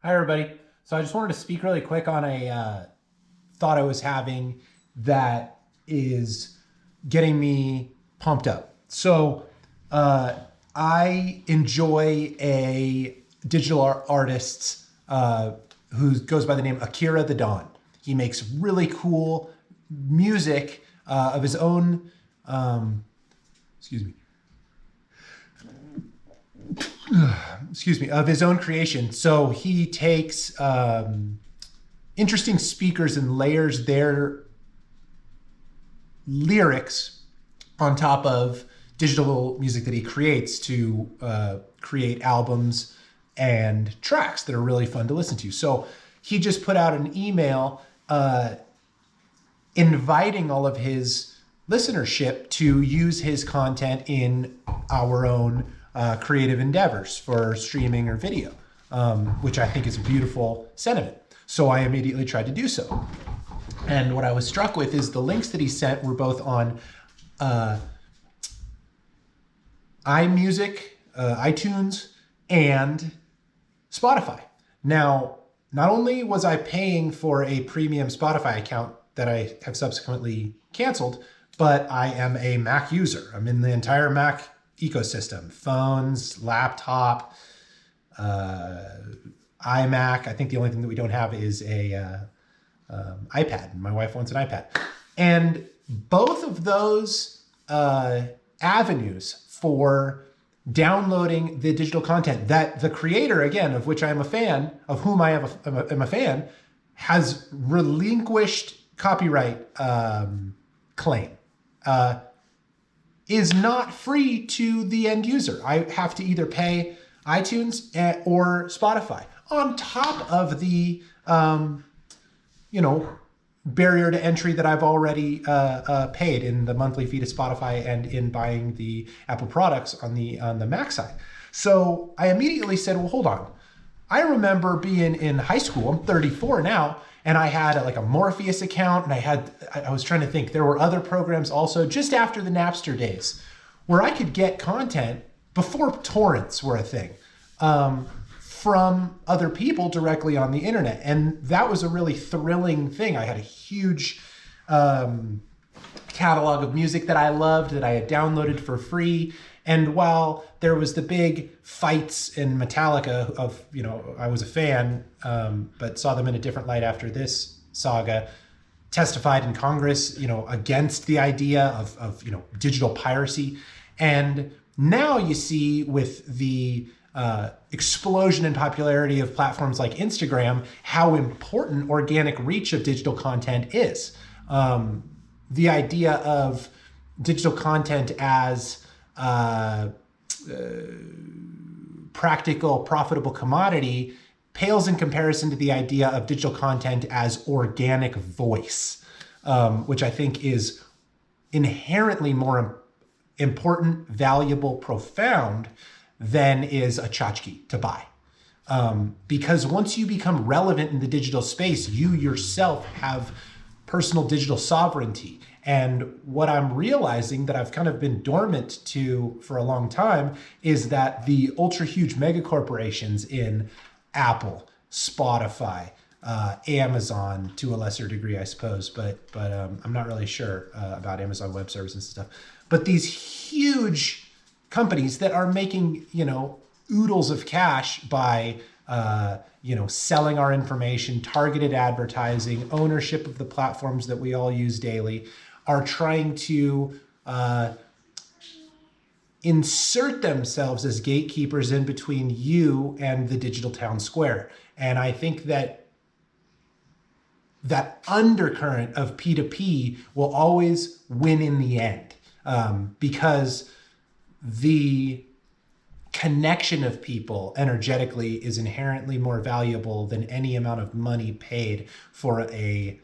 Hi, everybody. So I just wanted to speak really quick on a thought I was having that is getting me pumped up. So I enjoy a digital artist who goes by the name Akira the Don. He makes really cool music of his own, excuse me, of his own creation. So he takes interesting speakers and layers their lyrics on top of digital music that he creates to create albums and tracks that are really fun to listen to. So he just put out an email inviting all of his listenership to use his content in our own creative endeavors for streaming or video, which I think is a beautiful sentiment. So I immediately tried to do so. And what I was struck with is the links that he sent were both on iMusic, iTunes, and Spotify. Now, not only was I paying for a premium Spotify account that I have subsequently canceled, but I am a Mac user. I'm in the entire Mac ecosystem: phones, laptop, iMac. I think the only thing that we don't have is a iPad. My wife wants an iPad. And both of those avenues for downloading the digital content that the creator, again, of which I am a fan, of whom I am a fan, has relinquished copyright claim, is not free to the end user. I have to either pay iTunes or Spotify on top of the, barrier to entry that I've already paid in the monthly fee to Spotify and in buying the Apple products on the Mac side. So I immediately said, well, hold on. I remember being in high school, I'm 34 now, and I had a Morpheus account, and I was trying to think, there were other programs also just after the Napster days where I could get content before torrents were a thing from other people directly on the internet. And that was a really thrilling thing. I had a huge catalog of music that I loved that I had downloaded for free. And while there was the big fights in Metallica I was a fan, but saw them in a different light after this saga, testified in Congress, against the idea of digital piracy. And now you see with the explosion in popularity of platforms like Instagram, how important organic reach of digital content is. The idea of digital content as practical, profitable commodity pales in comparison to the idea of digital content as organic voice, which I think is inherently more important, valuable, profound than is a tchotchke to buy. Because once you become relevant in the digital space, you yourself have personal digital sovereignty. And what I'm realizing that I've kind of been dormant to for a long time is that the ultra huge mega corporations in Apple, Spotify, Amazon to a lesser degree, I suppose, but I'm not really sure about Amazon Web Services and stuff. But these huge companies that are making, oodles of cash by, selling our information, targeted advertising, ownership of the platforms that we all use daily, are trying to insert themselves as gatekeepers in between you and the digital town square. And I think that undercurrent of P2P will always win in the end, because the connection of people energetically is inherently more valuable than any amount of money paid for a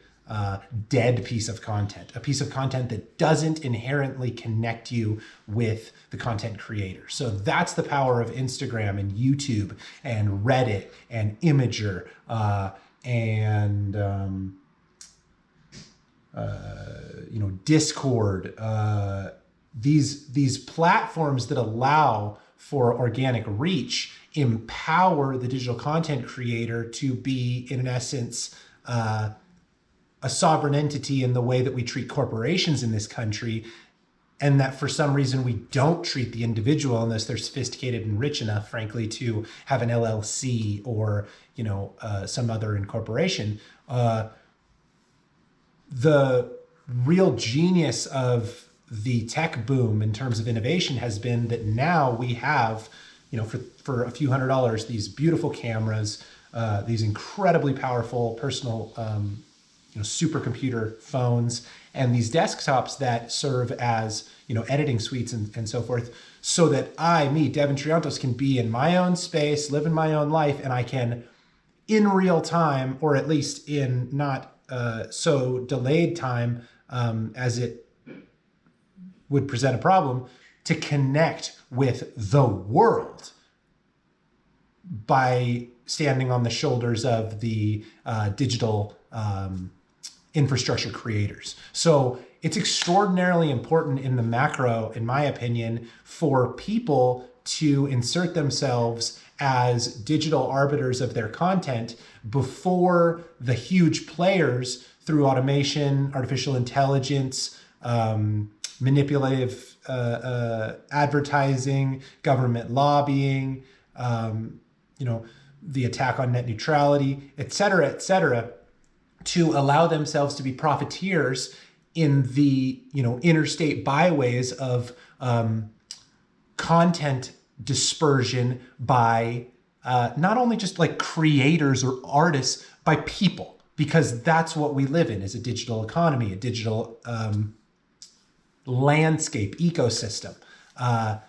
dead piece of content, a piece of content that doesn't inherently connect you with the content creator. So that's the power of Instagram and YouTube and Reddit and Imgur and Discord. These platforms that allow for organic reach empower the digital content creator to be, in essence, a sovereign entity in the way that we treat corporations in this country, and that for some reason we don't treat the individual unless they're sophisticated and rich enough, frankly, to have an LLC or some other incorporation. The real genius of the tech boom in terms of innovation has been that now we have, for a few $100s, these beautiful cameras, these incredibly powerful personal supercomputer phones, and these desktops that serve as editing suites and so forth, so that me, Devin Triantos, can be in my own space, live in my own life, and I can, in real time, or at least in not so delayed time as it would present a problem, to connect with the world by standing on the shoulders of the digital infrastructure creators. So it's extraordinarily important in the macro, in my opinion, for people to insert themselves as digital arbiters of their content before the huge players, through automation, artificial intelligence, manipulative advertising, government lobbying, the attack on net neutrality, et cetera, to allow themselves to be profiteers in the interstate byways of content dispersion by not only just like creators or artists, by people, because that's what we live in, is a digital economy, a digital landscape, ecosystem. I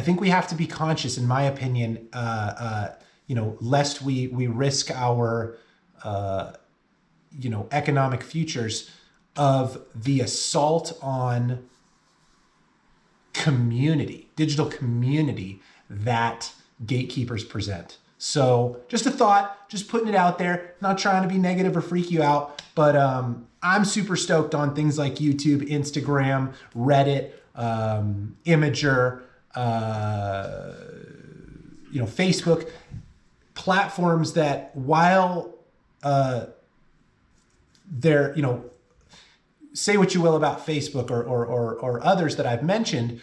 think we have to be conscious, in my opinion, lest we risk our economic futures of the assault on community, digital community, that gatekeepers present. So just a thought, just putting it out there, not trying to be negative or freak you out, but I'm super stoked on things like YouTube, Instagram, Reddit, Imgur, Facebook, platforms that, while they're, say what you will about Facebook or others that I've mentioned,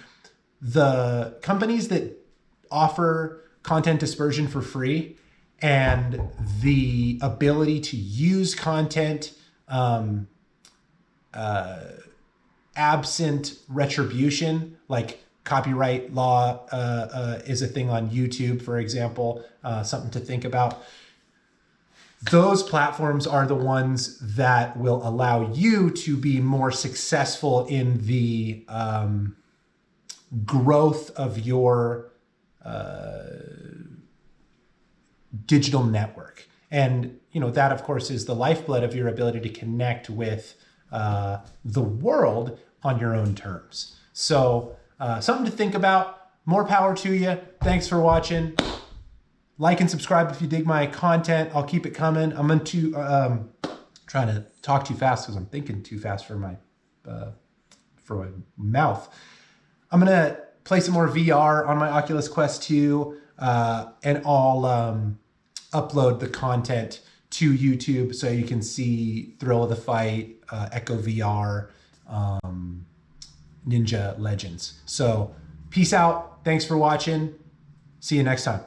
the companies that offer content dispersion for free and the ability to use content absent retribution, like copyright law is a thing on YouTube, for example, something to think about. Those platforms are the ones that will allow you to be more successful in the growth of your digital network. And that, of course, is the lifeblood of your ability to connect with the world on your own terms. So something to think about. More power to you. Thanks for watching. Like and subscribe if you dig my content. I'll keep it coming. I'm into trying to talk too fast because I'm thinking too fast for my mouth. I'm gonna play some more VR on my Oculus Quest 2, and I'll upload the content to YouTube so you can see Thrill of the Fight, Echo VR, Ninja Legends. So peace out. Thanks for watching. See you next time.